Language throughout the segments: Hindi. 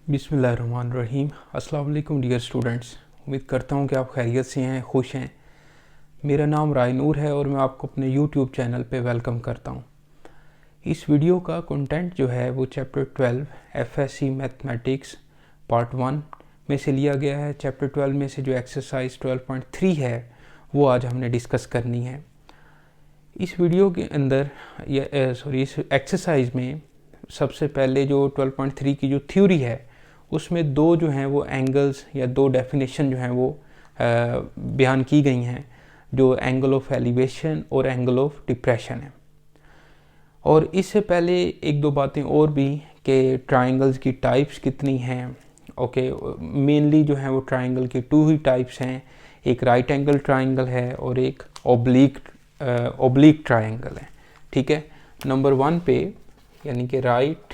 बिस्मिल्लाहिर्रहमानिर्रहीम। अस्सलाम वालेकुम डियर स्टूडेंट्स। उम्मीद करता हूँ कि आप खैरियत से हैं, खुश हैं। मेरा नाम रायनूर है और मैं आपको अपने यूट्यूब चैनल पे वेलकम करता हूँ। इस वीडियो का कंटेंट जो है वो चैप्टर 12 एफएससी मैथमेटिक्स पार्ट 1 में से लिया गया है। चैप्टर 12 में से जो एक्सरसाइज 12.3 है वो आज हमने डिस्कस करनी है। इस वीडियो के अंदर इस एक्सरसाइज में सबसे पहले जो 12.3 की जो थ्योरी है उसमें दो जो हैं वो एंगल्स या दो डेफिनेशन जो हैं वो बयान की गई हैं, जो एंगल ऑफ एलिवेशन और एंगल ऑफ डिप्रेशन है। और इससे पहले एक दो बातें और भी कि ट्राइंगल्स की टाइप्स कितनी हैं। मेनली जो है वो ट्राइंगल की टू ही टाइप्स हैं, एक राइट एंगल ट्राइंगल है और एक ओब्लिक ट्राइंगल है। ठीक है, नंबर 1 पे यानी कि राइट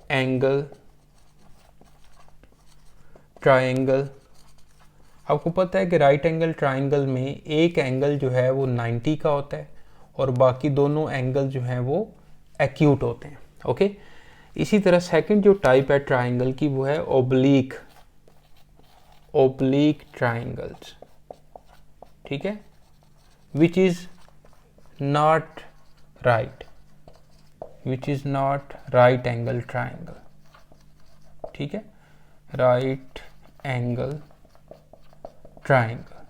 एंगल ट्राइंगल, आपको पता है कि राइट एंगल ट्राइंगल में एक एंगल जो है वो 90 का होता है और बाकी दोनों एंगल जो हैं वो एक्यूट होते हैं। ओके, इसी तरह सेकंड जो टाइप है ट्राइंगल की वो है ओब्लिक ट्राइंगल्स। ठीक है, which is not right angle triangle. ठीक है, राइट एंगल ट्राइंगल,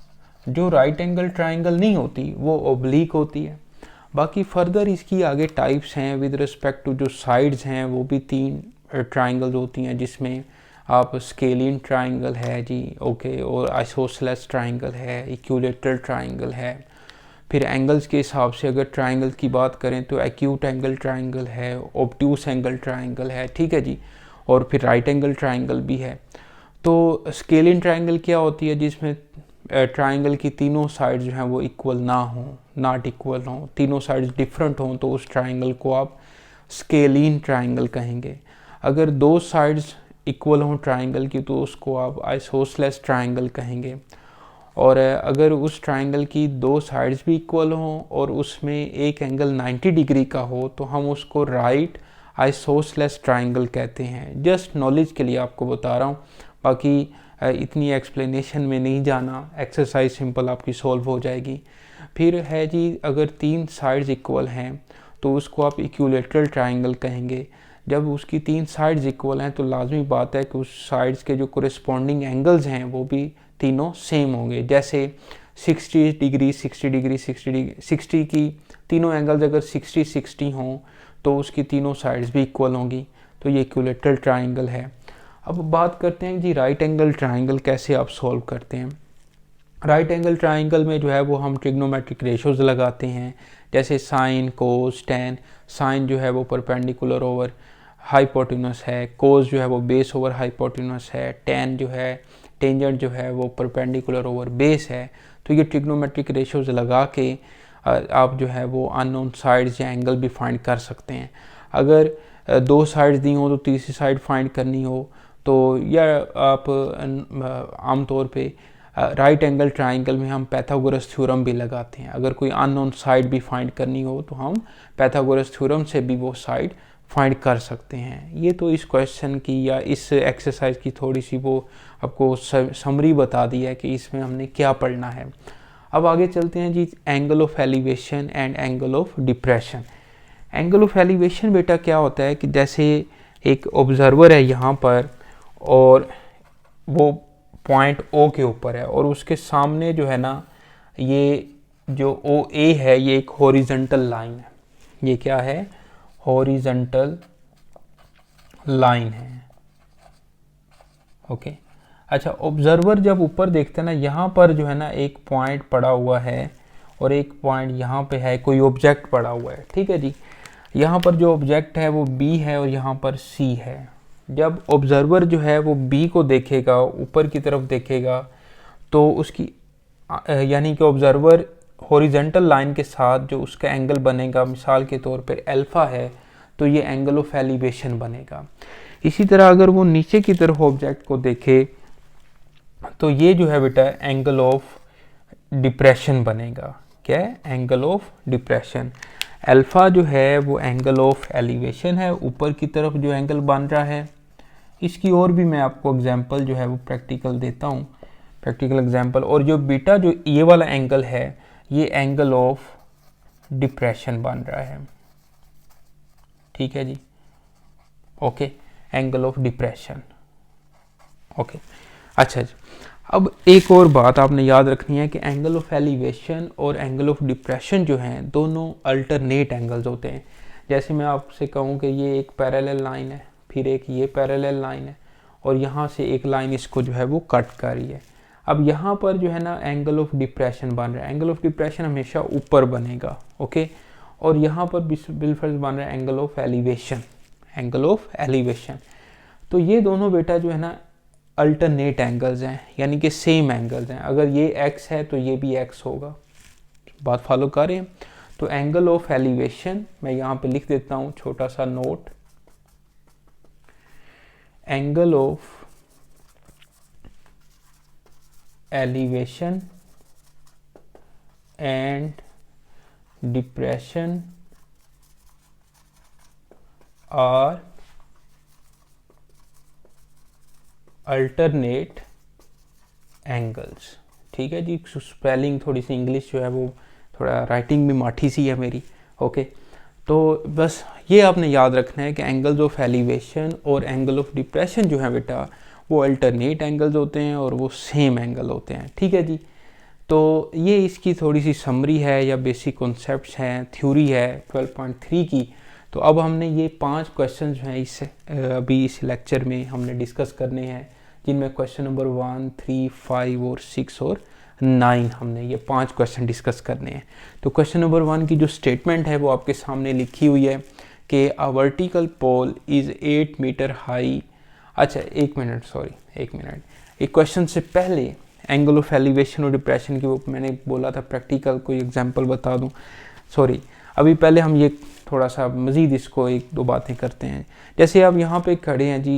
जो राइट एंगल ट्राइंगल नहीं होती वो ओब्लिक होती है। बाकी फर्दर इसकी आगे टाइप्स हैं विद रिस्पेक्ट टू जो साइड्स हैं, वो भी 3 ट्राइंगल्स होती हैं, जिसमें आप स्केलिन ट्राइंगल है जी, ओके, और आइसोसेलेस ट्राइंगल है, इक्विलैटरल ट्राइंगल है। फिर एंगल्स के हिसाब से अगर ट्राइंगल की बात करें तो एक्यूट एंगल ट्राइंगल है, ऑब्ट्यूस एंगल ट्राइंगल है। ठीक है जी, और फिर राइट एंगल ट्राइंगल भी है। तो स्केलिन ट्राइंगल क्या होती है, जिसमें ट्राइंगल की तीनों साइड जो हैं वो इक्वल ना हो, नॉट इक्वल हों, तीनों साइड्स डिफरेंट हों, तो उस ट्राइंगल को आप स्केलिन ट्राइंगल कहेंगे। अगर दो साइड्स इक्वल हों ट्राइंगल की तो उसको आप आइसोसेलेस ट्राइंगल कहेंगे। और अगर उस ट्राइंगल की दो साइड्स भी इक्वल हों और उसमें एक एंगल 90 डिग्री का हो तो हम उसको राइट आइसोसेलेस ट्राइंगल कहते हैं। जस्ट नॉलेज के लिए आपको बता रहा हूँ, बाकी इतनी एक्सप्लेनेशन में नहीं जाना, एक्सरसाइज सिंपल आपकी सॉल्व हो जाएगी। फिर है जी, अगर 3 साइड्स इक्वल हैं तो उसको आप इक्विलैटरल ट्राइंगल कहेंगे। जब उसकी 3 साइड्स इक्वल हैं तो लाजमी बात है कि उस साइड्स के जो कोरिस्पॉन्डिंग एंगल्स हैं वो भी तीनों सेम होंगे। जैसे 60 डिग्री 60 डिग्री 60 डिग्री 60 की तीनों एंगल्स अगर 60 हों तो उसकी तीनों साइड्स भी इक्वल होंगी, तो ये इक्विलैटरल ट्राइंगल है। अब बात करते हैं जी राइट एंगल ट्राइंगल कैसे आप सॉल्व करते हैं। राइट एंगल ट्राइंगल में जो है वो हम ट्रिग्नोमेट्रिक रेशोज़ लगाते हैं, जैसे साइन कोस टेन। साइन जो है वो परपेंडिकुलर ओवर हाइपोटेन्यूस है, कोस जो है वो बेस ओवर हाइपोटेन्यूस है, टेन जो है टेंजेंट जो है वो परपेंडिकुलर ओवर बेस है। तो ये ट्रिग्नोमेट्रिक रेशोज़ लगा के आप जो है वो अननोन साइड्स या एंगल भी फाइंड कर सकते हैं। अगर 2 साइड्स दी हो तो तीसरी साइड फाइंड करनी हो तो, या आप आमतौर पे राइट एंगल ट्राइंगल में हम पैथागोरस थ्योरम भी लगाते हैं। अगर कोई अननोन साइड भी फाइंड करनी हो तो हम पैथागोरस थ्योरम से भी वो साइड फाइंड कर सकते हैं। ये तो इस क्वेश्चन की या इस एक्सरसाइज की थोड़ी सी वो आपको समरी बता दी है कि इसमें हमने क्या पढ़ना है। अब आगे चलते हैं जी, angle of elevation and angle of depression. Angle of elevation बेटा क्या होता है कि जैसे एक ऑब्जर्वर है यहाँ पर और वो पॉइंट ओ के ऊपर है और उसके सामने जो है ना, ये जो ओ ए है ये एक हॉरिजॉन्टल लाइन है। ये क्या है? हॉरिजॉन्टल लाइन है। ओके, अच्छा, ऑब्जर्वर जब ऊपर देखते हैं ना, यहाँ पर जो है ना एक पॉइंट पड़ा हुआ है और एक पॉइंट यहाँ पे है, कोई ऑब्जेक्ट पड़ा हुआ है। ठीक है जी, यहाँ पर जो ऑब्जेक्ट है वो बी है और यहाँ पर सी है। जब ऑब्जर्वर जो है वो बी को देखेगा, ऊपर की तरफ देखेगा, तो उसकी यानी कि ऑब्जर्वर हॉरिजॉन्टल लाइन के साथ जो उसका एंगल बनेगा, मिसाल के तौर पर अल्फा है, तो ये एंगल ऑफ एलिवेशन बनेगा। इसी तरह अगर वो नीचे की तरफ ऑब्जेक्ट को देखे तो ये जो है बेटा एंगल ऑफ डिप्रेशन बनेगा। क्या है? Angle of depression. अल्फ़ा जो है वो एंगल ऑफ एलिवेशन है, ऊपर की तरफ जो एंगल बन रहा है। इसकी और भी मैं आपको एग्जांपल जो है वो प्रैक्टिकल देता हूँ, प्रैक्टिकल एग्जांपल। और जो बीटा जो ये वाला एंगल है, ये एंगल ऑफ डिप्रेशन बन रहा है, ठीक है जी, okay, angle of depression, okay. अच्छा जी, अब एक और बात आपने याद रखनी है कि एंगल ऑफ एलिवेशन और एंगल ऑफ डिप्रेशन जो हैं दोनों अल्टरनेट एंगल्स होते हैं। जैसे मैं आपसे कहूँ कि ये एक पैरेलल लाइन है, फिर एक ये पैरेलल लाइन है, और यहाँ से एक लाइन इसको जो है वो कट कर रही है। अब यहाँ पर जो है ना एंगल ऑफ डिप्रेशन बन रहा है, एंगल ऑफ डिप्रेशन हमेशा ऊपर बनेगा, ओके। और यहाँ पर बिलफर्ज बन रहा है angle of elevation, angle of elevation. तो ये दोनों बेटा जो है ना अल्टरनेट एंगल्स हैं, यानी कि सेम एंगल्स हैं। अगर ये x है तो ये भी x होगा, बात फॉलो कर रहे हैं। तो एंगल ऑफ एलिवेशन मैं यहाँ पे लिख देता हूँ छोटा सा note, angle of elevation and depression are alternate angles, ठीक है जी। स्पेलिंग थोड़ी सी इंग्लिश जो है वो थोड़ा राइटिंग भी माठी सी है मेरी, ओके। तो बस ये आपने याद रखना है कि एंगल्स ऑफ एलिवेशन और एंगल ऑफ डिप्रेशन जो है बेटा वो अल्टरनेट एंगल्स होते हैं और वो सेम एंगल होते हैं, ठीक है जी। तो ये इसकी थोड़ी सी समरी है या बेसिक कॉन्सेप्ट्स हैं, थ्योरी है 12.3 की। तो अब हमने ये 5 क्वेश्चन जो हैं इस अभी इस लेक्चर में हमने डिस्कस करने हैं, जिनमें क्वेश्चन नंबर 1, 3, 5 और 6 और 9 हमने ये 5 क्वेश्चन डिस्कस करने हैं। तो क्वेश्चन नंबर 1 की जो स्टेटमेंट है वो आपके सामने लिखी हुई है कि a vertical pole is 8 metre high. अच्छा एक मिनट, एक क्वेश्चन से पहले एंगल ऑफ एलिवेशन और डिप्रेशन की वो मैंने बोला था प्रैक्टिकल कोई एग्जाम्पल बता दूँ, सॉरी। अभी पहले हम ये थोड़ा सा मज़ीद इसको 1-2 बातें करते हैं। जैसे आप यहाँ पे खड़े हैं जी,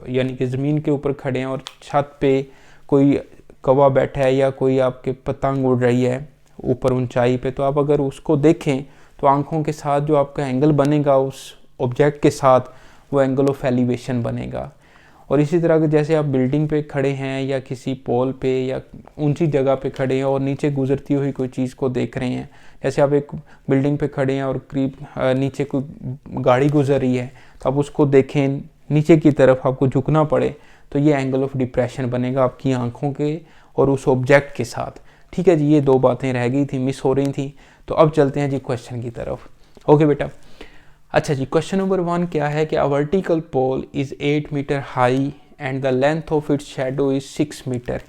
यानी कि ज़मीन के ऊपर खड़े हैं और छत पे कोई कौवा बैठा है या कोई आपके पतंग उड़ रही है ऊपर ऊंचाई पे, तो आप अगर उसको देखें तो आंखों के साथ जो आपका एंगल बनेगा उस ऑब्जेक्ट के साथ, वो एंगल ऑफ एलिवेशन बनेगा। और इसी तरह जैसे आप बिल्डिंग पे खड़े हैं या किसी पोल पे या ऊंची जगह पे खड़े हैं और नीचे गुजरती हुई कोई चीज़ को देख रहे हैं, जैसे आप एक बिल्डिंग पे खड़े हैं और करीब नीचे कोई गाड़ी गुजर रही है, तो आप उसको देखें, नीचे की तरफ आपको झुकना पड़े, तो ये एंगल ऑफ डिप्रेशन बनेगा आपकी आंखों के और उस ऑब्जेक्ट के साथ, ठीक है जी। ये 2 बातें रह गई थी, मिस हो रही थी। तो अब चलते हैं जी क्वेश्चन की तरफ, ओके बेटा। अच्छा जी, क्वेश्चन नंबर 1 क्या है कि a vertical pole is 8 metre high and the length of its shadow is 6 metre.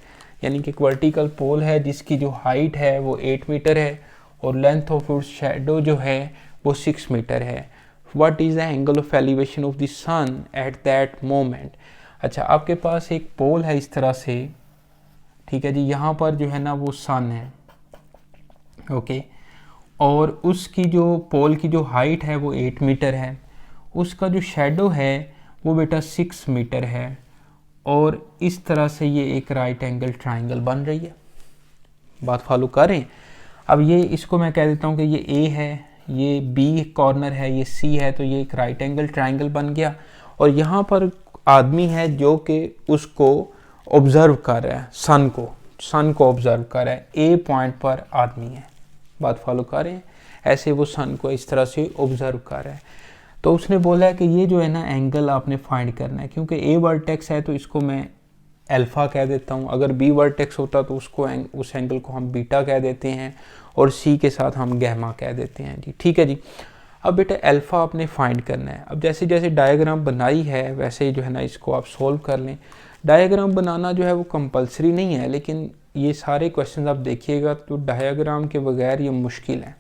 यानी कि एक वर्टिकल पोल है जिसकी जो हाइट है वो 8 मीटर है और लेंथ ऑफ इट्स शैडो जो है वो 6 मीटर है। What is the angle of elevation of the sun at that moment. अच्छा, आपके पास एक पोल है इस तरह से, ठीक है जी। यहाँ पर जो है ना वो सन है, ओके। और उसकी जो पोल की जो हाइट है वो 8 मीटर है, उसका जो शैडो है वो बेटा 6 मीटर है, और इस तरह से ये एक राइट एंगल ट्राइंगल बन रही है। बात फॉलो करें। अब ये इसको मैं कह देता हूँ कि ये A है, ये B कॉर्नर है, ये C है, तो ये एक राइट एंगल ट्राइंगल बन गया। और यहाँ पर आदमी है जो कि उसको ऑब्ज़र्व कर रहा है, सन को ऑब्ज़र्व कर रहा है। A पॉइंट पर आदमी है, बात फॉलो कर रहे हैं। ऐसे वो सन को इस तरह से ऑब्ज़र्व कर रहा है। तो उसने बोला है कि ये जो है ना एंगल आपने फाइंड करना है, क्योंकि A वर्टेक्स है तो इसको मैं अल्फ़ा कह देता हूँ, अगर B वर्टेक्स होता तो उसको उस एंगल को हम बीटा कह देते हैं, और C के साथ हम गैमा कह देते हैं जी, ठीक है जी। अब बेटा अल्फ़ा आपने फाइंड करना है। अब जैसे जैसे डायग्राम बनाई है वैसे ही जो है ना इसको आप सोल्व कर लें। डायग्राम बनाना जो है वो कंपलसरी नहीं है, लेकिन ये सारे क्वेश्चन आप देखिएगा तो डायग्राम के बगैर ये मुश्किल है,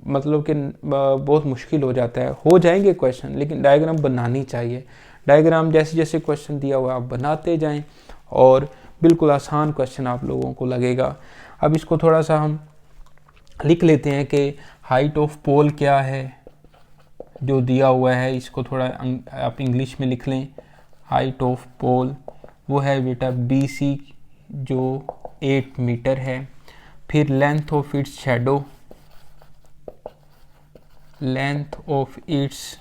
मतलब कि बहुत मुश्किल हो जाता है। हो जाएंगे क्वेश्चन लेकिन डायग्राम बनानी चाहिए। डायग्राम जैसे जैसे क्वेश्चन दिया हुआ आप बनाते जाएं और बिल्कुल आसान क्वेश्चन आप लोगों को लगेगा। अब इसको थोड़ा सा हम लिख लेते हैं कि हाइट ऑफ पोल क्या है जो दिया हुआ है, इसको थोड़ा आप इंग्लिश में लिख लें। हाइट ऑफ पोल वो है बेटा BC जो 8 मीटर है। फिर length of its shadow length of its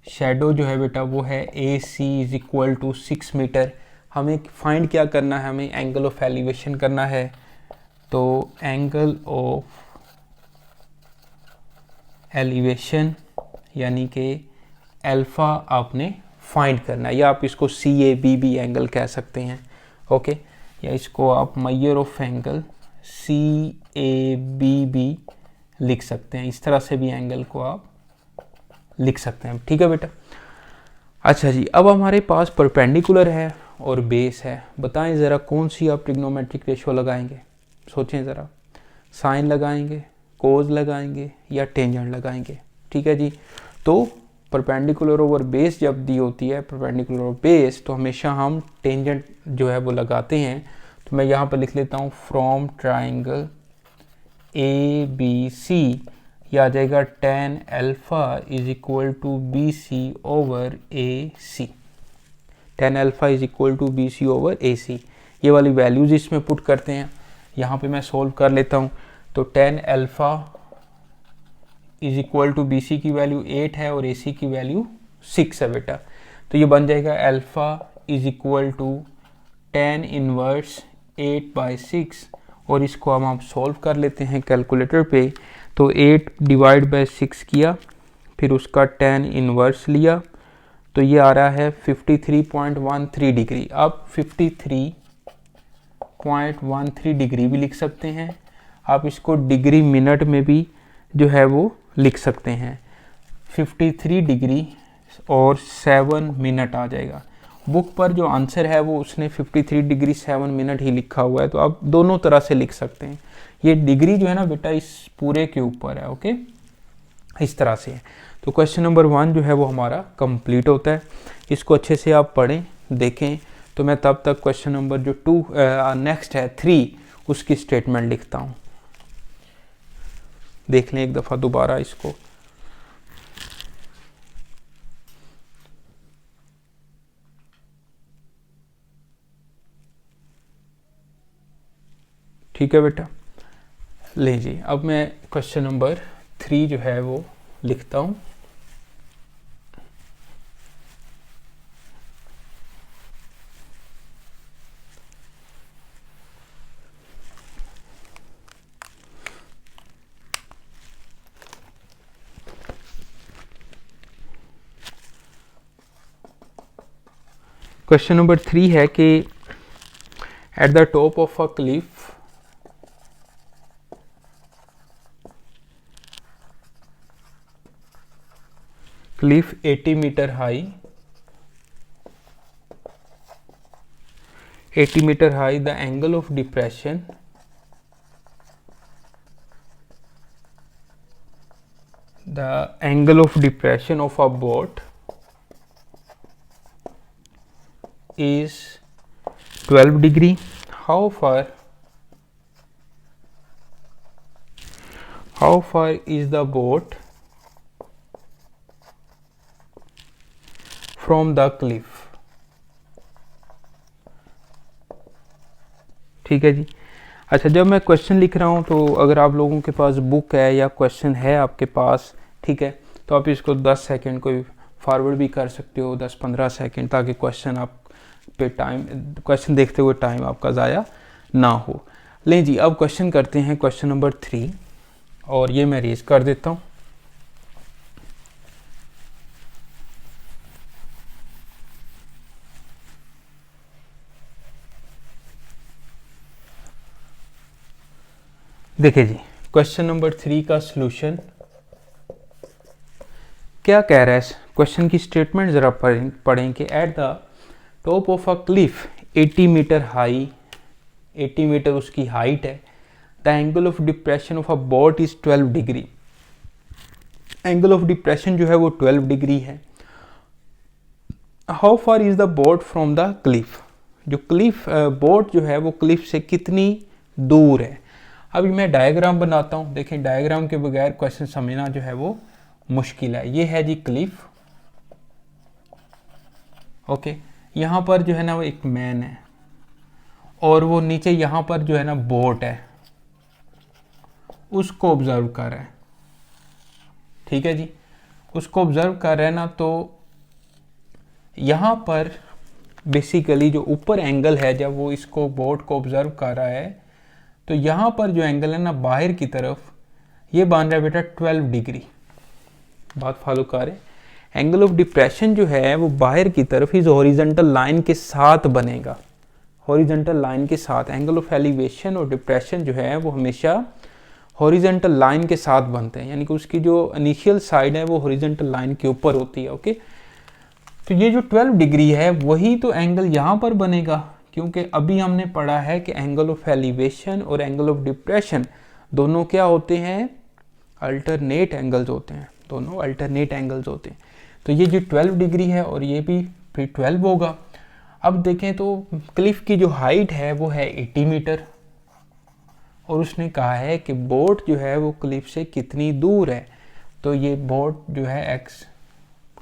shadow जो है बेटा वो है ए सी इज इक्वल टू 6 मीटर। हमें फाइंड क्या करना है, हमें एंगल ऑफ एलिवेशन करना है। तो एंगल ऑफ एलिवेशन यानी कि अल्फ़ा आपने फाइंड करना है, या आप इसको CABB एंगल कह सकते हैं, ओके। या इसको आप मेजर ऑफ एंगल CABB लिख सकते हैं, इस तरह से भी एंगल को आप लिख सकते हैं, ठीक है बेटा। अच्छा जी, अब हमारे पास परपेंडिकुलर है और बेस है। बताएं ज़रा कौन सी आप ट्रिग्नोमेट्रिक रेशियो लगाएंगे, सोचें ज़रा। साइन लगाएंगे, कोज लगाएंगे या टेंजेंट लगाएंगे, ठीक है जी। तो परपेंडिकुलर ओवर बेस जब दी होती है, परपेंडिकुलर ओवर बेस, तो हमेशा हम टेंजेंट जो है वो लगाते हैं। तो मैं यहाँ पर लिख लेता हूँ फ्रॉम ट्राइंगल ABC, ये आ जाएगा tan alpha is equal to BC over AC। tan alpha is equal to BC over AC, ये वाली वैल्यूज इसमें पुट करते हैं। यहाँ पे मैं सोल्व कर लेता हूँ। तो tan alpha is equal to BC की वैल्यू 8 है और AC की वैल्यू 6 है बेटा। तो ये बन जाएगा alpha is equal to tan inverse 8/6, और इसको हम आप सॉल्व कर लेते हैं कैलकुलेटर पे। तो 8 डिवाइड बाय 6 किया, फिर उसका tan इनवर्स लिया, तो ये आ रहा है 53.13 डिग्री। आप 53.13 डिग्री भी लिख सकते हैं, आप इसको डिग्री मिनट में भी जो है वो लिख सकते हैं। 53 डिग्री और 7 मिनट आ जाएगा। बुक पर जो आंसर है वो उसने 53 डिग्री 7 मिनट ही लिखा हुआ है, तो आप दोनों तरह से लिख सकते हैं। ये डिग्री जो है ना बेटा इस पूरे के ऊपर है, ओके, इस तरह से है। तो क्वेश्चन नंबर 1 जो है वो हमारा कंप्लीट होता है। इसको अच्छे से आप पढ़ें, देखें। तो मैं तब तक क्वेश्चन नंबर जो 2 नेक्स्ट है 3 उसकी स्टेटमेंट लिखता हूँ। देख लें एक दफ़ा दोबारा इसको। ठीक है बेटा, ले जी। अब मैं क्वेश्चन नंबर 3 जो है वो लिखता हूँ। क्वेश्चन नंबर 3 है कि at the top of a Cliff cliff 80 meter high, 80 meter high, the angle of depression of a boat is 12 degree. How far is the boat from the cliff? ठीक है जी। अच्छा, जब मैं क्वेश्चन लिख रहा हूँ तो अगर आप लोगों के पास बुक है या क्वेश्चन है आपके पास, ठीक है, तो आप इसको 10 सेकंड कोई फॉरवर्ड भी कर सकते हो, 10-15 सेकंड, ताकि क्वेश्चन आप पे टाइम, क्वेश्चन देखते हुए टाइम आपका ज़ाया ना हो। लें जी, अब क्वेश्चन करते हैं क्वेश्चन नंबर 3, और ये मैं रेज कर देता हूँ। देखिए जी, क्वेश्चन नंबर 3 का सॉल्यूशन क्या कह रहा है। क्वेश्चन की स्टेटमेंट ज़रा पढ़ें कि at the top of a cliff 80 metre high, 80 metre उसकी हाइट है, the angle of depression of a boat is 12 degree. Angle of depression जो है वो 12 डिग्री है। How far is the boat from the cliff, जो क्लिफ बोट जो है वो क्लिफ से कितनी दूर है। अभी मैं डायग्राम बनाता हूँ। देखें, डायग्राम के बगैर क्वेश्चन समझना जो है वो मुश्किल है। ये है जी क्लिफ, ओके। यहाँ पर जो है ना वो एक मैन है, और वो नीचे यहाँ पर जो है ना बोट है, उसको ऑब्जर्व कर रहा है। ठीक है जी, उसको ऑब्जर्व कर रहे हैं ना, तो यहाँ पर बेसिकली जो ऊपर एंगल है, जब वो इसको बोर्ड को ऑब्जर्व कर रहा है, तो यहाँ पर जो एंगल है ना बाहर की तरफ, ये बन रहा है बेटा 12 डिग्री। बात फॉलो कर रहे, एंगल ऑफ डिप्रेशन जो है वो बाहर की तरफ इस हॉरिजॉन्टल लाइन के साथ बनेगा, हॉरिजॉन्टल लाइन के साथ। एंगल ऑफ एलिवेशन और डिप्रेशन जो है वो हमेशा हॉरिजॉन्टल लाइन के साथ बनते हैं, यानी कि उसकी जो इनिशियल साइड है वो हॉरिजॉन्टल लाइन के ऊपर होती है। ओके, तो ये जो 12 डिग्री है वही तो एंगल यहाँ पर बनेगा, क्योंकि अभी हमने पढ़ा है कि एंगल ऑफ एलिवेशन और एंगल ऑफ डिप्रेशन दोनों क्या होते हैं, अल्टरनेट एंगल्स होते हैं, दोनों अल्टरनेट एंगल्स होते हैं। तो ये जो 12 डिग्री है और ये भी फिर 12 होगा। अब देखें तो क्लिफ की जो हाइट है वो है 80 मीटर, और उसने कहा है कि बोट जो है वो क्लिफ से कितनी दूर है, तो ये बोट जो है एक्स,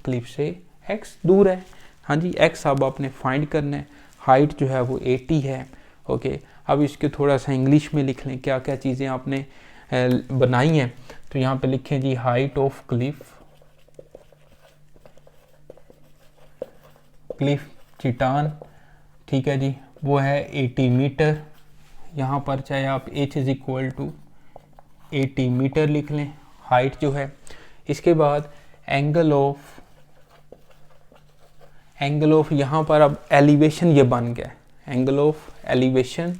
क्लिफ से एक्स दूर है। हाँ जी, एक्स अब आपने फाइंड करना है, हाइट जो है वो 80 है। ओके, अब इसके थोड़ा सा इंग्लिश में लिख लें क्या क्या चीज़ें आपने बनाई हैं। तो यहाँ पे लिखें जी हाइट ऑफ क्लिफ, क्लिफ चिटान, ठीक है जी, वो है 80 मीटर। यहाँ पर चाहे आप h is equal to 80 metre लिख लें, हाइट जो है। इसके बाद एंगल ऑफ यहाँ पर अब एलिवेशन ये बन गया, एंगल ऑफ एलिवेशन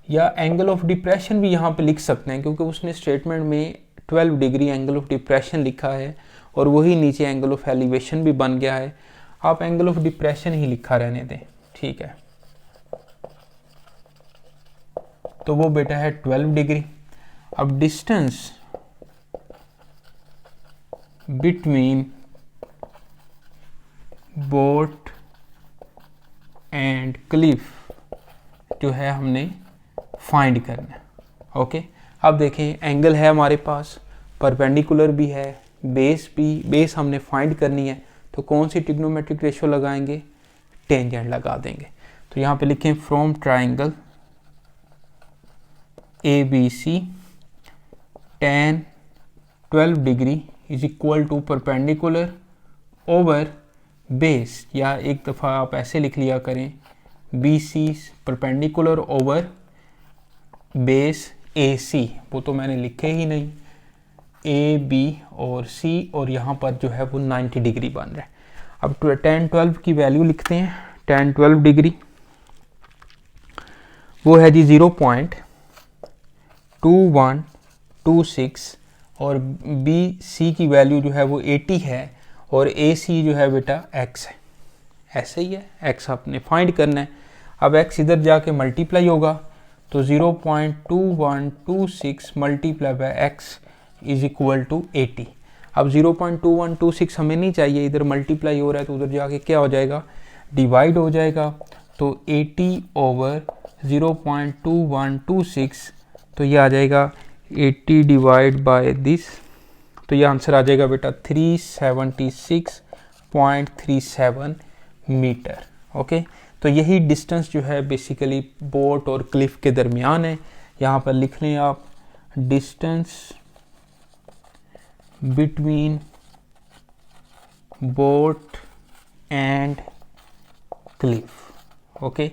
या एंगल ऑफ डिप्रेशन भी यहाँ पे लिख सकते हैं, क्योंकि उसने स्टेटमेंट में 12 डिग्री एंगल ऑफ डिप्रेशन लिखा है और वही नीचे एंगल ऑफ एलिवेशन भी बन गया है। आप एंगल ऑफ डिप्रेशन ही लिखा रहने दें, ठीक है। तो वो बेटा है 12 डिग्री। अब distance between boat and Cliff जो है हमने फाइंड करना है। ओके, अब देखें एंगल है हमारे पास, परपेंडिकुलर भी है, बेस हमने फाइंड करनी है, तो कौन सी ट्रिग्नोमेट्रिक रेशियो लगाएंगे, टेंजेंट लगा देंगे। तो यहाँ पे लिखें from triangle ABC tan 12 degree is equal to perpendicular over base, या एक दफ़ा आप ऐसे लिख लिया करें BC perpendicular over base AC, वो तो मैंने लिखे ही नहीं, AB और C, और यहाँ पर जो है वो 90 डिग्री बन रहा है। अब tan 12 की वैल्यू लिखते हैं, tan 12 डिग्री वो है जी 0.2126, और BC की वैल्यू जो है वो 80 है, और AC जो है बेटा x है, ऐसे ही है, x आपने फाइंड करना है। अब x इधर जाके मल्टीप्लाई होगा, तो 0.2126 multiply by x is equal to 80। अब 0.2126 हमें नहीं चाहिए, इधर मल्टीप्लाई हो रहा है, तो उधर जाके क्या हो जाएगा, डिवाइड हो जाएगा। तो 80 ओवर 0.2126, तो ये आ जाएगा 80 डिवाइड बाय दिस, तो ये आंसर आ जाएगा बेटा 376.37 मीटर। ओके, तो यही डिस्टेंस जो है बेसिकली बोट और क्लिफ के दरमियान है। यहाँ पर लिख लें आप distance between boat and Cliff. Okay,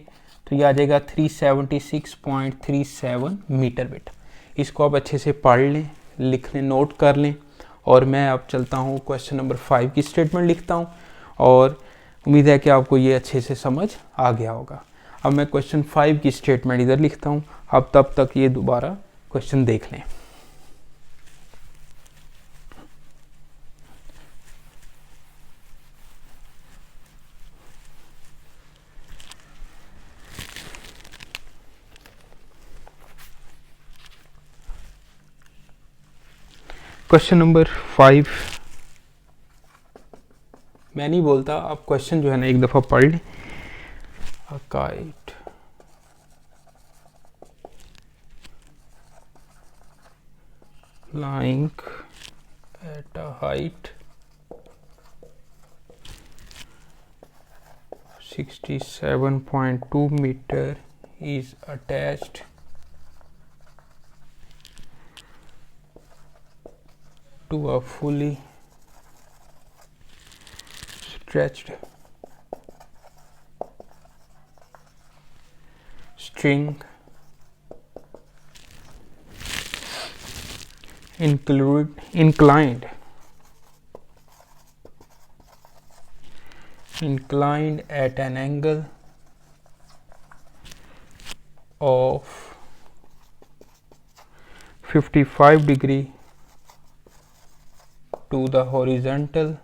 तो ये आ जाएगा 376.37 मीटर बेटा। इसको आप अच्छे से पढ़ लें, लिख लें, नोट कर लें, और मैं अब चलता हूँ क्वेश्चन नंबर 5 की स्टेटमेंट लिखता हूँ, और उम्मीद है कि आपको ये अच्छे से समझ आ गया होगा। अब मैं क्वेश्चन 5 की स्टेटमेंट इधर लिखता हूँ, अब तब तक ये दोबारा क्वेश्चन देख लें। क्वेश्चन नंबर 5, मैं नहीं बोलता, आप क्वेश्चन जो है ना एक दफ़ा पढ़ लें। A kite flying at a height 67.2 meter is attached to a fully stretched string inclined at an angle of 55 degree to the horizontal.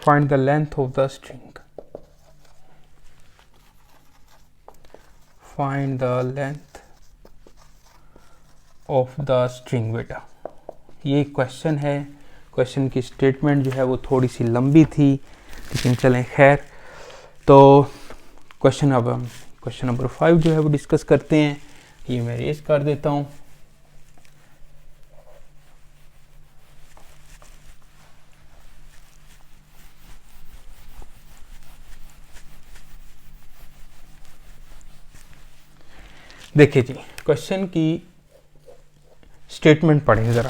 Find the length of the string. Find the length of the string बेटा, ये क्वेश्चन है। क्वेश्चन की स्टेटमेंट जो है वो थोड़ी सी लंबी थी, लेकिन चलें खैर। तो क्वेश्चन नंबर 5 जो है वो डिस्कस करते हैं। ये मैं रेज कर देता हूँ। देखिए जी, क्वेश्चन की स्टेटमेंट पढ़ें ज़रा।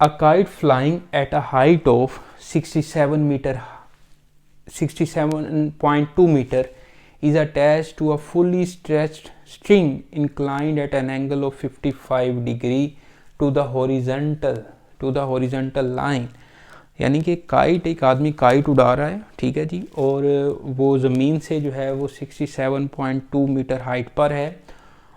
A kite flying at a height of 67.2 metre is attached to a fully stretched string inclined at an angle of 55 degree to the horizontal line। यानी कि एक आदमी काइट उड़ा रहा है, ठीक है जी, और वो ज़मीन से जो है वो 67.2 मीटर हाइट पर है,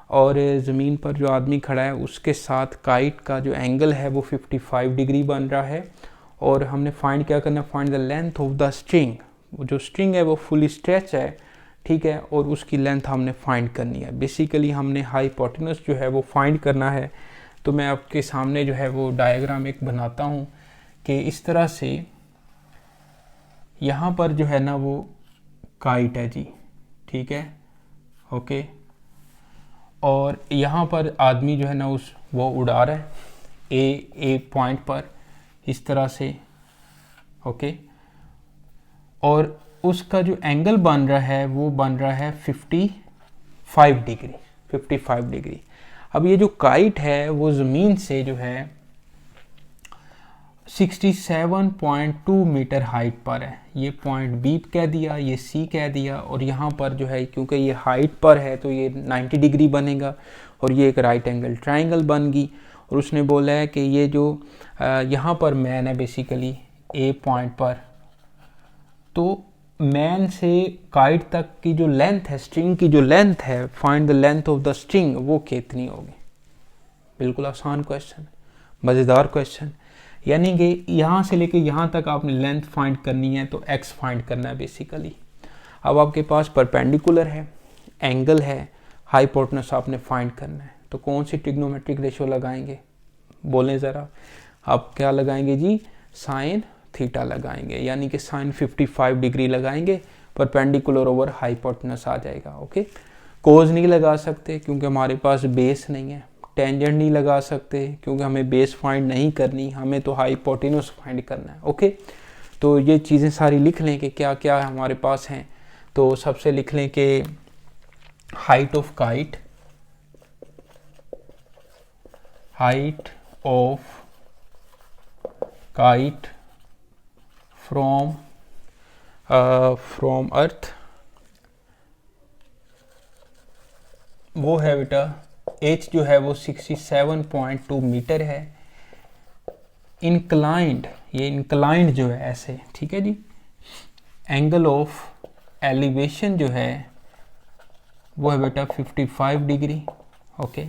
और ज़मीन पर जो आदमी खड़ा है उसके साथ काइट का जो एंगल है वो 55 डिग्री बन रहा है। और हमने क्या करना, find the length of the string. वो जो स्ट्रिंग है वो फुली स्ट्रेच है, ठीक है, और उसकी लेंथ हमने फाइंड करनी है। बेसिकली हमने हाइपोटेनस जो है वो फाइंड करना है। तो मैं आपके सामने जो है वो डायग्राम एक बनाता हूँ कि इस तरह से यहाँ पर जो है ना वो काइट है जी, ठीक है, ओके, और यहाँ पर आदमी जो है ना वो उड़ा रहा है ए पॉइंट पर इस तरह से, ओके, और उसका जो एंगल बन रहा है वो बन रहा है 55 डिग्री। अब ये जो काइट है वो ज़मीन से जो है 67.2 मीटर हाइट पर है। ये पॉइंट बी कह दिया, ये सी कह दिया, और यहाँ पर जो है क्योंकि ये हाइट पर है तो ये 90 डिग्री बनेगा, और ये एक राइट एंगल ट्रायंगल बन गई। और उसने बोला है कि ये जो यहाँ पर मैन है बेसिकली ए पॉइंट पर, तो मैन से काइट तक की जो लेंथ है, स्ट्रिंग की जो लेंथ है, find the length of the string, वो कितनी होगी। बिल्कुल आसान क्वेश्चन, मज़ेदार क्वेश्चन। यानी कि यहाँ से लेके यहाँ तक आपने लेंथ फाइंड करनी है, तो एक्स फाइंड करना है बेसिकली। अब आपके पास परपेंडिकुलर है, एंगल है, हाइपोटेनस आपने फाइंड करना है, तो कौन सी ट्रिग्नोमेट्रिक रेशियो लगाएंगे, बोलें ज़रा। आप क्या लगाएंगे जी, साइन थीटा लगाएंगे, यानी कि साइन 55 डिग्री लगाएंगे, परपेंडिकुलर ओवर हाइपोटेनस आ जाएगा, ओके। कोज नहीं लगा सकते क्योंकि हमारे पास बेस नहीं है, टेंजेंट नहीं लगा सकते क्योंकि हमें बेस फाइंड नहीं करनी, हमें तो हाइपोटेनस फाइंड करना है, ओके। तो ये चीज़ें सारी लिख लें कि क्या क्या हमारे पास हैं। तो सबसे लिख लें कि हाइट ऑफ काइट फ्रॉम अर्थ, वो है बेटा h जो है वो 67.2 मीटर है। इंक्लाइंड, ये इंक्लाइंड जो है ऐसे, ठीक है जी। एंगल ऑफ एलिवेशन जो है वो है बेटा 55 degree, okay.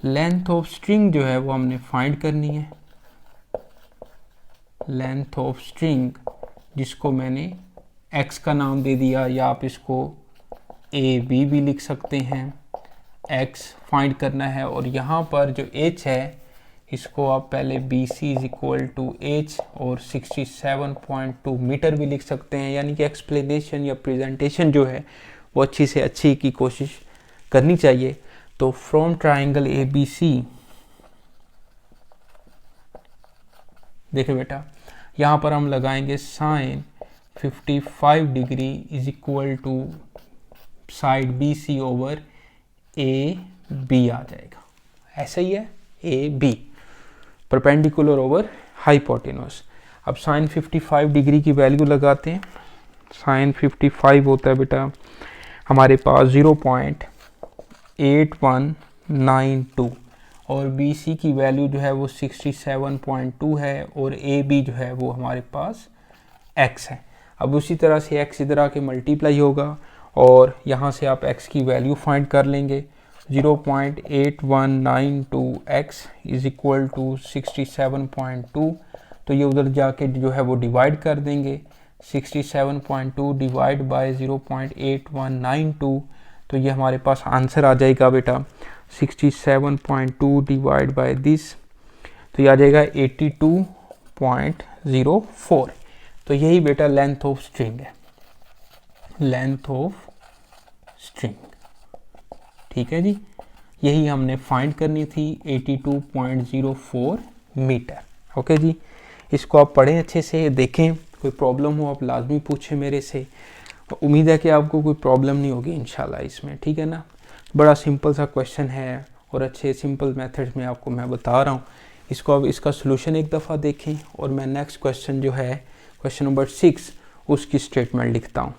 Length of string जो है वो हमने फाइंड करनी है, लेंथ ऑफ स्ट्रिंग जिसको मैंने x का नाम दे दिया, या आप इसको ए बी भी लिख सकते हैं। x फाइंड करना है, और यहाँ पर जो h है इसको आप पहले BC is equal to h और 67.2 मीटर भी लिख सकते हैं। यानी कि एक्सप्लेनेशन या प्रेजेंटेशन जो है वो अच्छी से अच्छी की कोशिश करनी चाहिए। तो फ्रॉम ट्राइंगल ABC, देखिए बेटा यहाँ पर हम लगाएंगे sine 55 degree is equal to side BC over AB आ जाएगा, ऐसा ही है A B, perpendicular over hypotenuse. अब साइन 55 डिग्री की वैल्यू लगाते हैं। साइन 55 होता है बेटा हमारे पास 0.8192 और बी सी की वैल्यू जो है वो 67.2 है और ए बी जो है वो हमारे पास x है। अब उसी तरह से x इधर आके मल्टीप्लाई होगा और यहाँ से आप x की वैल्यू फाइंड कर लेंगे। 0.8192x इज इक्वल टू 67.2, तो ये उधर जाके जो है वो डिवाइड कर देंगे। 67.2 डिवाइड बाय 0.8192, तो ये हमारे पास आंसर आ जाएगा बेटा 67.2 डिवाइड बाय दिस, तो ये आ जाएगा 82.04। तो यही बेटा लेंथ ऑफ स्ट्रिंग है, लेंथ ऑफ स्ट्रिंग। ठीक है जी, यही हमने फाइंड करनी थी 82.04 मीटर। ओके जी, इसको आप पढ़ें अच्छे से, देखें, कोई प्रॉब्लम हो आप लाजमी पूछें मेरे से। उम्मीद है कि आपको कोई प्रॉब्लम नहीं होगी इंशाल्लाह इसमें, ठीक है ना। बड़ा सिंपल सा क्वेश्चन है और अच्छे सिंपल मेथड्स में आपको मैं बता रहा हूँ। इसको अब इसका सोल्यूशन एक दफ़ा देखें और मैं नेक्स्ट क्वेश्चन जो है क्वेश्चन नंबर 6 उसकी स्टेटमेंट लिखता हूँ।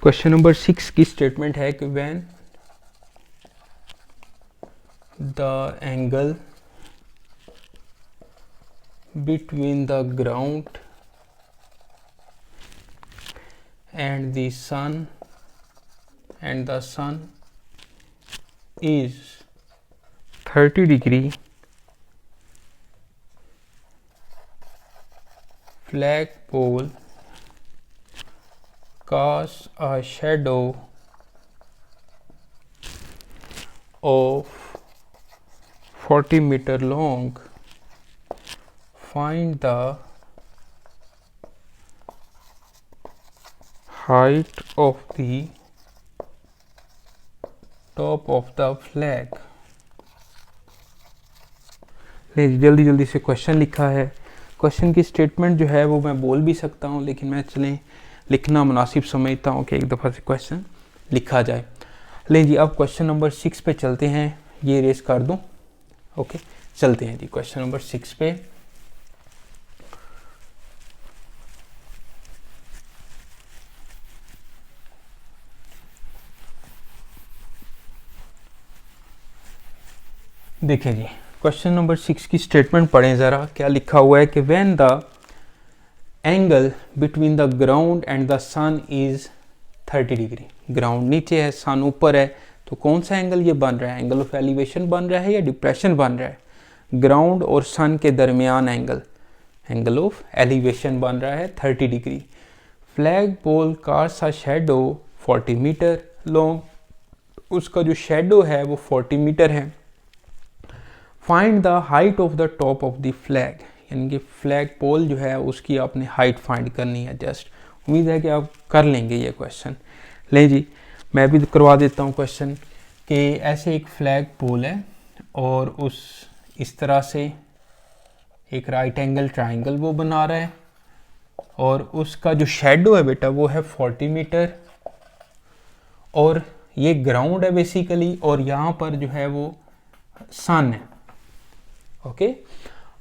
क्वेश्चन नंबर 6 की स्टेटमेंट है कि when the angle between the ground and the sun is 30 degree, flagpole casts a shadow of 40 meter long. Find the height of the top of the flag. जल्दी जल्दी से क्वेश्चन लिखा है। क्वेश्चन की स्टेटमेंट जो है वो मैं बोल भी सकता हूँ, लेकिन मैं चलें लिखना मुनासिब समझता हूँ कि एक दफ़ा से क्वेश्चन लिखा जाए। लें जी, अब क्वेश्चन नंबर 6 पे चलते हैं। ये रेस कर दूँ, ओके, चलते हैं जी क्वेश्चन नंबर 6 पे। देखें जी, क्वेश्चन नंबर 6 की स्टेटमेंट पढ़ें ज़रा, क्या लिखा हुआ है कि when the angle between the ground and the sun is 30 degree. Ground नीचे है, सन ऊपर है, तो कौन सा एंगल ये बन रहा है? एंगल ऑफ एलिवेशन बन रहा है या डिप्रेशन बन रहा है? ग्राउंड और सन के दरमियान एंगल ऑफ एलिवेशन बन रहा है 30 degree. Flag pole cast a shadow 40 metre long, उसका जो शेडो है वो 40 मीटर है। Find the height of the top of the flag, यानी कि फ्लैग पोल जो है उसकी आपने हाइट फाइंड करनी है। जस्ट उम्मीद है कि आप कर लेंगे ये क्वेश्चन। ले जी, मैं भी करवा देता हूँ क्वेश्चन कि ऐसे एक फ्लैग पोल है और इस तरह से एक राइट एंगल ट्राइंगल वो बना रहा है और उसका जो शेडो है बेटा वो है 40 मीटर और ये ग्राउंड है बेसिकली, और यहाँ पर जो है वो सन है। ओके,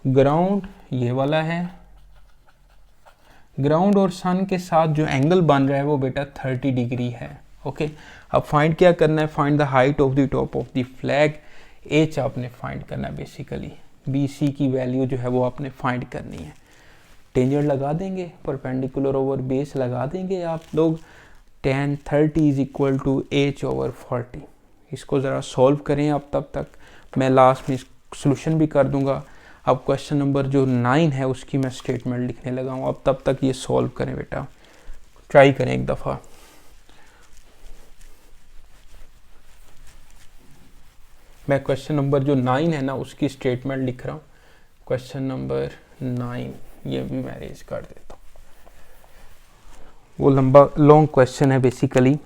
ग्राउंड ये वाला है, ग्राउंड और सन के साथ जो एंगल बन रहा है वो बेटा 30 डिग्री है। ओके, अब फाइंड क्या करना है? Find the height of the top of the flag. H आपने फाइंड करना है बेसिकली, बी सी की वैल्यू जो है वो आपने फाइंड करनी है। टेंजेंट लगा देंगे, परपेंडिकुलर ओवर बेस लगा देंगे आप लोग। tan 30 is equal to H over 40। इसको ज़रा सॉल्व करें आप, तब तक मैं लास्ट में सोल्यूशन भी कर दूंगा। अब क्वेश्चन नंबर जो 9 है उसकी मैं स्टेटमेंट लिखने लगा हूँ। अब तब तक ये सॉल्व करें बेटा, ट्राई करें एक दफ़ा। मैं क्वेश्चन नंबर जो 9 है ना उसकी स्टेटमेंट लिख रहा हूँ। क्वेश्चन नंबर 9 ये भी मैं रेज कर देता हूँ। वो लॉन्ग क्वेश्चन है बेसिकली।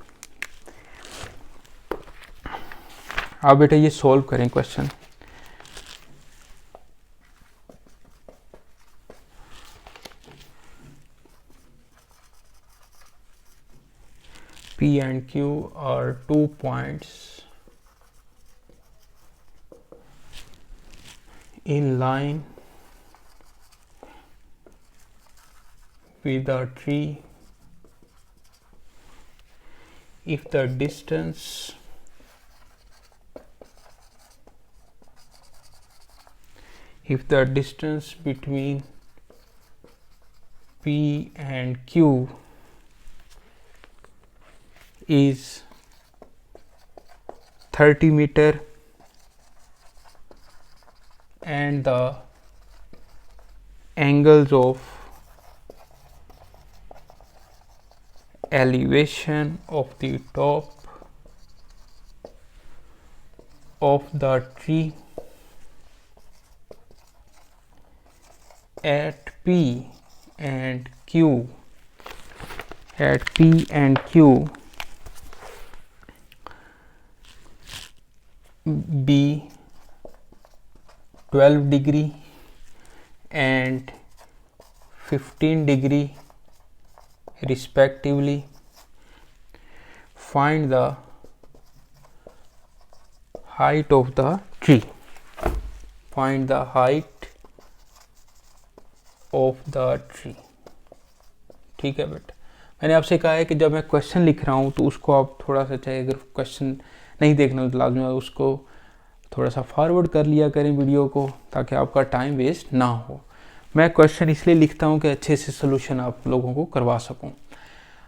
आप बेटा ये सॉल्व करें question. P and Q are 2 points in line with a tree if the distance between P and Q is 30 meter and the angles of elevation of the top of the tree at P and Q be 12 degree and 15 degree respectively. Find the height of the tree. Find the height of the tree. ठीक है बेटा, मैंने आपसे कहा है कि जब मैं क्वेश्चन लिख रहा हूँ तो उसको आप थोड़ा सा, चाहे अगर क्वेश्चन नहीं देखना तो लाजमी उसको थोड़ा सा फॉरवर्ड कर लिया करें वीडियो को, ताकि आपका टाइम वेस्ट ना हो। मैं क्वेश्चन इसलिए लिखता हूँ कि अच्छे से सोल्यूशन आप लोगों को करवा सकूँ।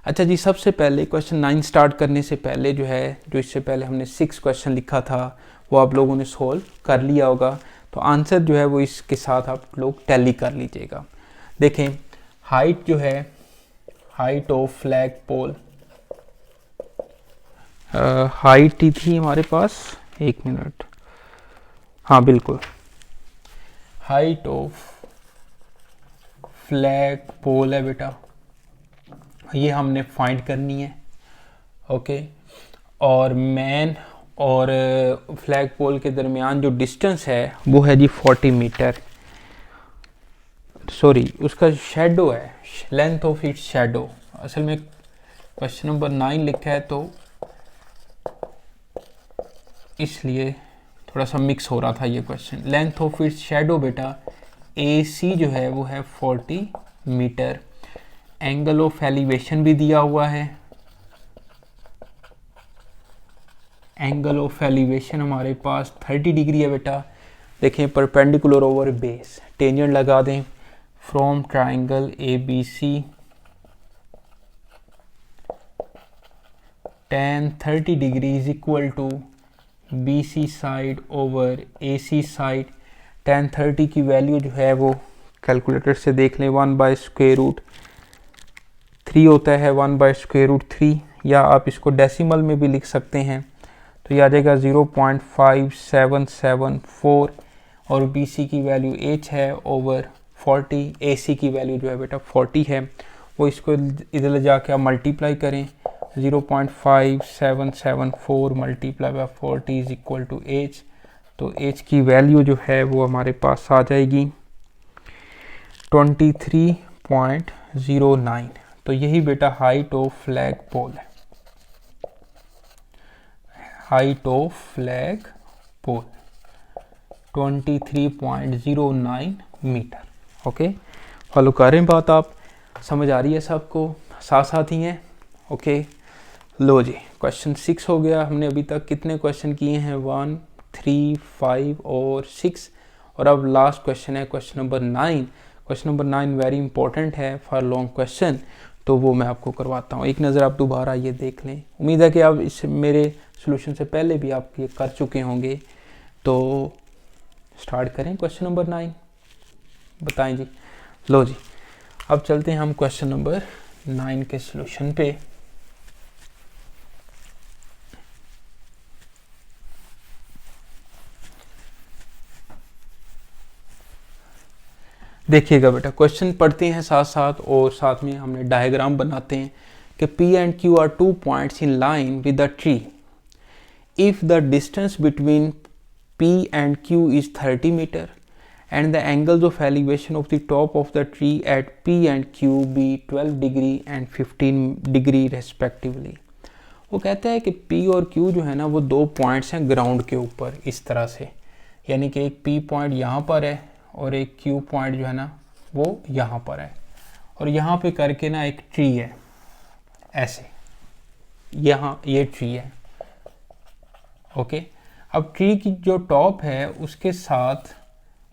अच्छा जी, सबसे पहले क्वेश्चन 9 स्टार्ट करने से पहले जो है, जो इससे पहले हमने 6 क्वेश्चन लिखा था वो आप लोगों ने सोल्व कर लिया होगा, तो आंसर जो है वो इसके साथ आप लोग टैली कर लीजिएगा। देखें, हाइट जो है, height of flag pole, height ही थी हमारे पास, 1 मिनट, हाँ बिल्कुल, हाइट ऑफ फ्लैग पोल है बेटा, ये हमने फाइंड करनी है। ओके, और मैन और फ्लैग पोल के दरमियान जो डिस्टेंस है वो है जी 40 मीटर, सॉरी उसका शेडो है, लेंथ ऑफ इट्स शेडो। असल में क्वेश्चन नंबर 9 लिखा है तो इसलिए थोड़ा सा मिक्स हो रहा था ये question. Length of its shadow बेटा AC जो है वो है 40 मीटर। एंगल ऑफ एलिवेशन भी दिया हुआ है, एंगल ऑफ एलिवेशन हमारे पास 30 डिग्री है बेटा। देखें, परपेंडिकुलर ओवर बेस, टेंजेंट लगा दें, from triangle ABC tan 30 degree is equal to BC side over AC side. tan 30 की वैल्यू जो है वो कैलकुलेटर से देख लें, 1/√3 होता है, 1/√3, या आप इसको डेसिमल में भी लिख सकते हैं, तो ये आ जाएगा 0.5774, और BC की वैल्यू H है ओवर 40, AC की वैल्यू जो है बेटा 40 है, वो इसको इधर ले जाके आप मल्टीप्लाई करें, 0.5774 multiply by 40 is equal to H, तो H की वैल्यू जो है वो हमारे पास आ जाएगी 23.09। तो यही बेटा हाइट ऑफ फ्लैग पोल है, height of flag pole 23.09 metre. Okay, follow करें बात, आप समझ आ रही है सबको, साथ साथ ही हैं। ओके, लो जी, क्वेश्चन 6 हो गया। हमने अभी तक कितने क्वेश्चन किए हैं, 1, 3, 5 और 6, और अब लास्ट क्वेश्चन है question number 9। Question number 9 very important है फॉर लॉन्ग क्वेश्चन, तो वो मैं आपको करवाता हूँ। एक नज़र आप दोबारा ये देख लें, उम्मीद है कि आप इस मेरे सॉल्यूशन से पहले भी आप ये कर चुके होंगे। तो स्टार्ट करें क्वेश्चन नंबर 9, बताएं जी। लो जी, अब चलते हैं हम क्वेश्चन नंबर 9 के सॉल्यूशन पे। देखिएगा बेटा, क्वेश्चन पढ़ते हैं साथ साथ, और साथ में हमने डायग्राम बनाते हैं कि P and Q are 2 points in line with the tree. If the distance between P and Q is 30 meter and the angles of elevation of the top of the tree at P and Q be 12 degree and 15 degree respectively. वो कहता है कि P और Q जो है ना वो 2 पॉइंट्स हैं ग्राउंड के ऊपर इस तरह से, यानी कि एक P पॉइंट यहाँ पर है और एक Q पॉइंट जो है ना वो यहाँ पर है, और यहाँ पे करके ना एक ट्री है ऐसे, यहाँ ये ट्री है। ओके, अब ट्री की जो टॉप है उसके साथ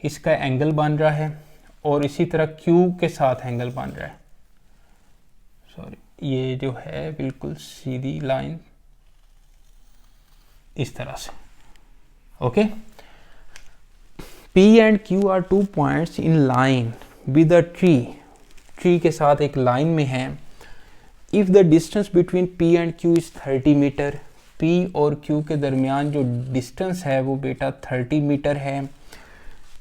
इसका एंगल बन रहा है और इसी तरह Q के साथ एंगल बन रहा है। सॉरी, ये जो है बिल्कुल सीधी लाइन इस तरह से। Okay, P and Q are 2 points in line with a tree. Tree के साथ एक लाइन में है। If the distance between P and Q is 30 metre, P और Q के दरमियान जो डिस्टेंस है वो बेटा 30 मीटर है,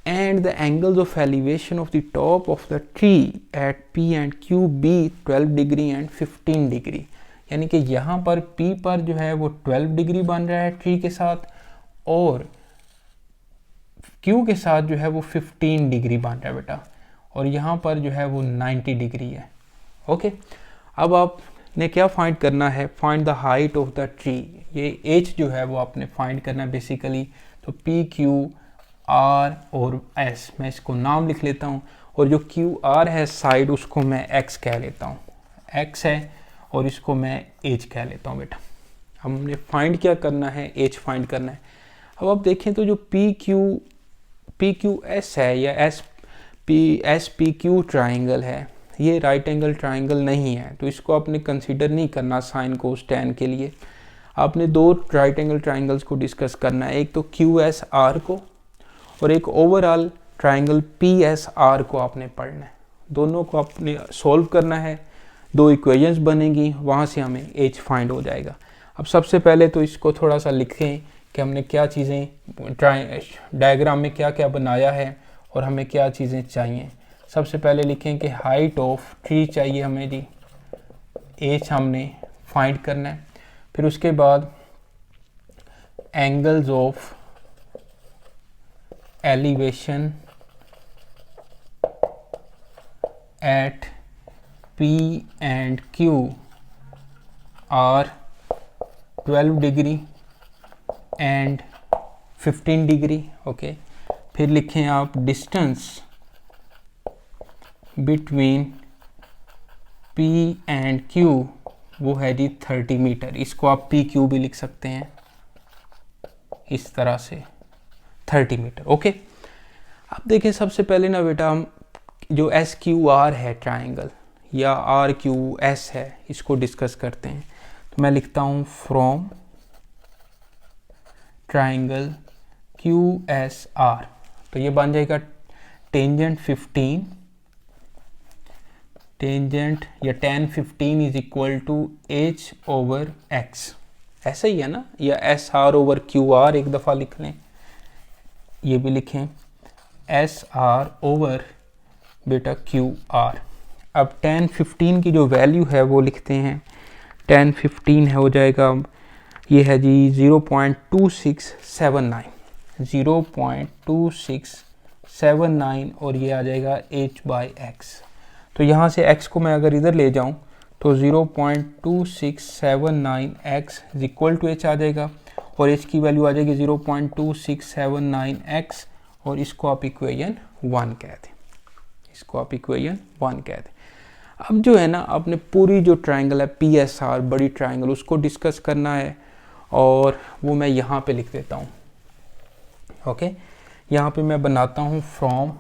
and the angles of elevation of the top of the tree at P and Q be 12 degree and 15 degree, यानी कि यहाँ पर P पर जो है वो 12 डिग्री बन रहा है ट्री के साथ और Q के साथ जो है वो 15 डिग्री बन रहा है बेटा, और यहाँ पर जो है वो 90 डिग्री है। ओके, अब आपने क्या फाइंड करना है, find the height of the tree. ये h जो है वो आपने फाइंड करना है बेसिकली। तो P, Q, R और S, मैं इसको नाम लिख लेता हूँ, और जो QR है साइड उसको मैं X कह लेता हूँ, X है, और इसको मैं H कह लेता हूँ बेटा। हमने फाइंड क्या करना है, H फाइंड करना है। अब आप देखें तो जो PQS है या SPQ ट्राइंगल है, ये राइट एंगल ट्राइंगल नहीं है, तो इसको आपने कंसीडर नहीं करना साइन कोस टैन के लिए। आपने दो राइट एंगल ट्राइंगल्स को डिस्कस करना है, एक तो QSR को और एक ओवरऑल ट्राइंगल PSR को आपने पढ़ना है। दोनों को आपने सॉल्व करना है, दो इक्वेशंस बनेंगी, वहाँ से हमें H फाइंड हो जाएगा। अब सबसे पहले तो इसको थोड़ा सा लिखें कि हमने क्या चीज़ें डायग्राम में क्या क्या बनाया है और हमें क्या चीज़ें चाहिए। सबसे पहले लिखें कि हाइट ऑफ ट्री चाहिए हमें जी, H हमने फाइंड करना है। फिर उसके बाद angles of elevation at P and Q are 12 degree and 15 degree. Okay, फिर लिखें आप distance between P and Q, वो है जी 30 मीटर। इसको आप PQ भी लिख सकते हैं इस तरह से, 30 मीटर। ओके, अब देखें सबसे पहले ना बेटा हम जो SQR है ट्राइंगल या RQS है इसको डिस्कस करते हैं। तो मैं लिखता हूँ फ्रॉम ट्राइंगल QSR, तो ये बन जाएगा टेंजेंट 15, टेंजेंट या tan 15 is equal to H over X, ऐसा ही है ना, या SR ओवर QR एक दफ़ा लिख लें, ये भी लिखें SR ओवर बेटा QR। अब tan 15 की जो वैल्यू है वो लिखते हैं, tan 15 है हो जाएगा, ये है जी 0.2679, 0.2679, और ये आ जाएगा H/X। तो यहाँ से X को मैं अगर इधर ले जाऊँ तो 0.2679X is equal to H आ जाएगा, और H की वैल्यू आ जाएगी 0.2679X, और इसको आप इक्वेशन 1 कह दें, इसको आप इक्वेशन 1 कह दें। अब जो है ना आपने पूरी जो ट्राइंगल है PSR बड़ी ट्राइंगल उसको डिस्कस करना है, और वो मैं यहाँ पे लिख देता हूँ। ओके, यहाँ पे मैं बनाता हूँ फ्रॉम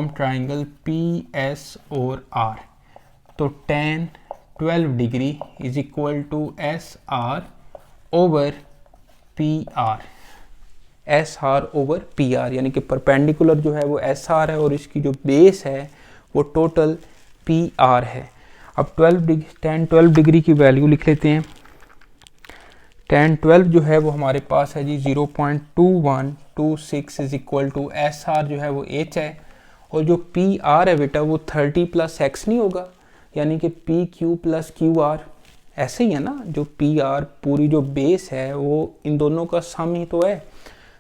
ट्राइंगल PS और R, तो tan 12 degree is equal to SR over PR, SR over PR, यानी कि परपेंडिकुलर जो है वो SR है और इसकी जो बेस है वो टोटल PR है। अब tan 12 डिग्री की वैल्यू लिख लेते हैं। tan 12 जो है वो हमारे पास है जी 0.2126 इज इक्वल टू SR जो है वो H है, और जो PR है बेटा वो 30 + X नहीं होगा, यानी कि P Q plus Q R, ऐसे ही है ना, जो पी आर पूरी जो बेस है वो इन दोनों का सम ही तो है,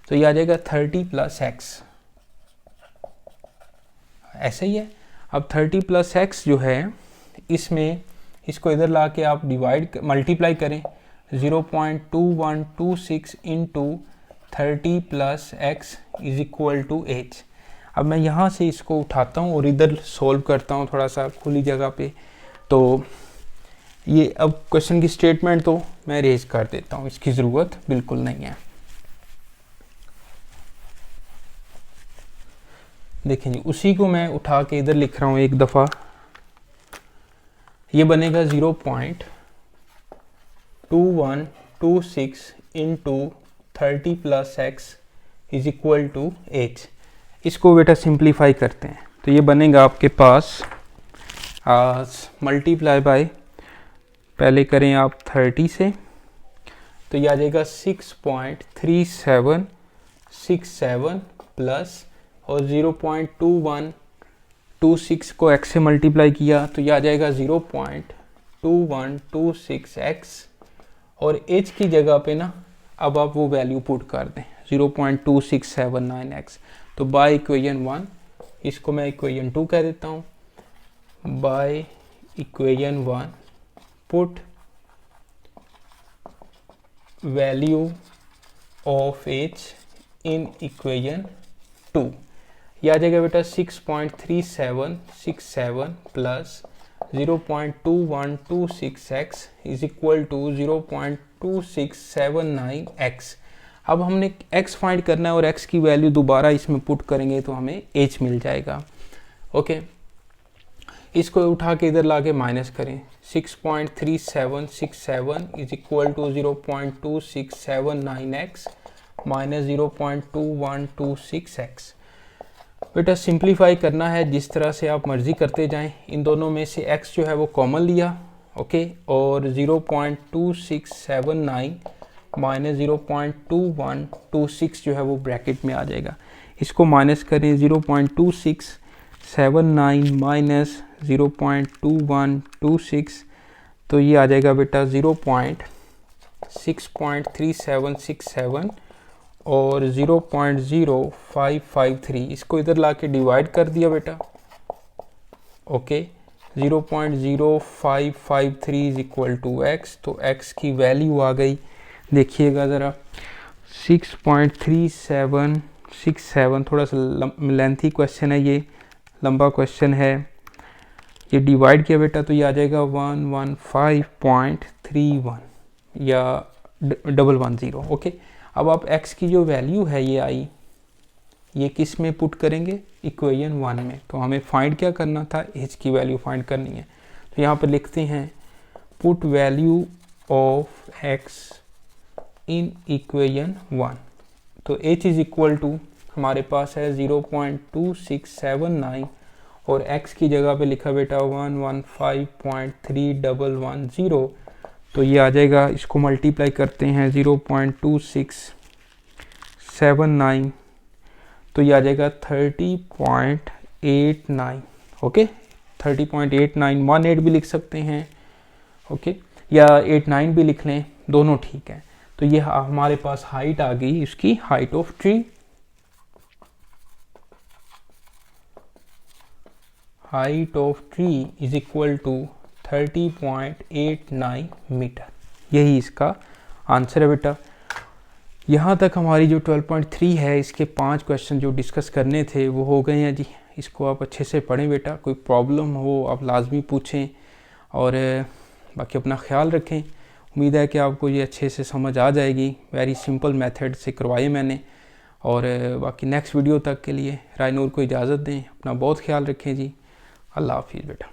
तो ये आ जाएगा 30 प्लस एक्स, ऐसे ही है। अब 30 प्लस एक्स जो है इसमें इसको इधर ला के आप मल्टीप्लाई करें, 0.2126 into 30 plus X is equal to H. अब मैं यहाँ से इसको उठाता हूँ और इधर सॉल्व करता हूँ थोड़ा सा खुली जगह पे। तो ये अब क्वेश्चन की स्टेटमेंट तो मैं रेज कर देता हूँ, इसकी ज़रूरत बिल्कुल नहीं है। देखें जी, उसी को मैं उठा के इधर लिख रहा हूँ एक दफ़ा। ये बनेगा 0.2126 into 30 plus X is equal to H. इसको बेटा सिंप्लीफाई करते हैं तो ये बनेगा आपके पास मल्टीप्लाई बाय, पहले करें आप 30 से, तो ये आ जाएगा 6.3767 प्लस और 0.2126 को x से मल्टीप्लाई किया तो ये आ जाएगा 0.2126x, और h की जगह पे ना अब आप वो वैल्यू पुट कर दें 0.2679x। तो बाय इक्वेशन 1, इसको मैं इक्वेशन 2 कह देता हूँ। By equation 1 put value of h in equation 2, यह आ जाएगा बेटा 6.3767 plus 0.2126x is equal to 0.2679x। अब हमने x फाइंड करना है और x की वैल्यू दोबारा इसमें पुट करेंगे तो हमें h मिल जाएगा। ओके, इसको उठा के इधर लाके माइनस करें, 6.3767 is equal to 0.2679x minus 0.2126x। बेटा सिंप्लीफाई करना है जिस तरह से आप मर्जी करते जाएं। इन दोनों में से x जो है वो कॉमन लिया, ओके, और 0.2679 माइनस 0.2126 जो है वो ब्रैकेट में आ जाएगा। इसको माइनस करें, 0.2679 माइनस 0.2126, तो ये आ जाएगा बेटा 6.3767 और 0.0553। इसको इधर लाके डिवाइड कर दिया बेटा, okay, 0.0553 is equal to X. तो x की वैल्यू आ गई, देखिएगा ज़रा 6.3767, थोड़ा सा लेंथी क्वेश्चन है, ये लंबा क्वेश्चन है। ये डिवाइड किया बेटा तो ये आ जाएगा 115.31 या 110। ओके, अब आप x की जो वैल्यू है ये आई, ये किस में पुट करेंगे, इक्वेशन 1 में। तो हमें फाइंड क्या करना था, h की वैल्यू फाइंड करनी है। तो यहाँ पर लिखते हैं put value of x in equation 1। तो h इज इक्वल टू हमारे पास है 0.2679 और x की जगह पे लिखा बेटा 115.3110। तो ये आ जाएगा, इसको मल्टीप्लाई करते हैं 0.2679, तो ये आ जाएगा 30.89। ओके, 30.89, 18 भी लिख सकते हैं, ओके, या 89 भी लिख लें, दोनों ठीक है। तो ये हमारे पास हाइट आ गई, इसकी height of tree. Height of tree is equal to 30.89 metre. यही इसका आंसर है बेटा। यहाँ तक हमारी जो 12.3 है, इसके 5 क्वेश्चन जो डिस्कस करने थे वो हो गए हैं जी। इसको आप अच्छे से पढ़ें बेटा, कोई प्रॉब्लम हो आप लाजमी पूछें, और बाकी अपना ख्याल रखें। उम्मीद है कि आपको ये अच्छे से समझ आ जाएगी। वेरी सिंपल मेथड से करवाए मैंने। और बाकी नेक्स्ट वीडियो तक के लिए रायनूर को इजाज़त दें। अपना बहुत ख्याल रखें जी। अल्लाह हाफिज़ बेटा।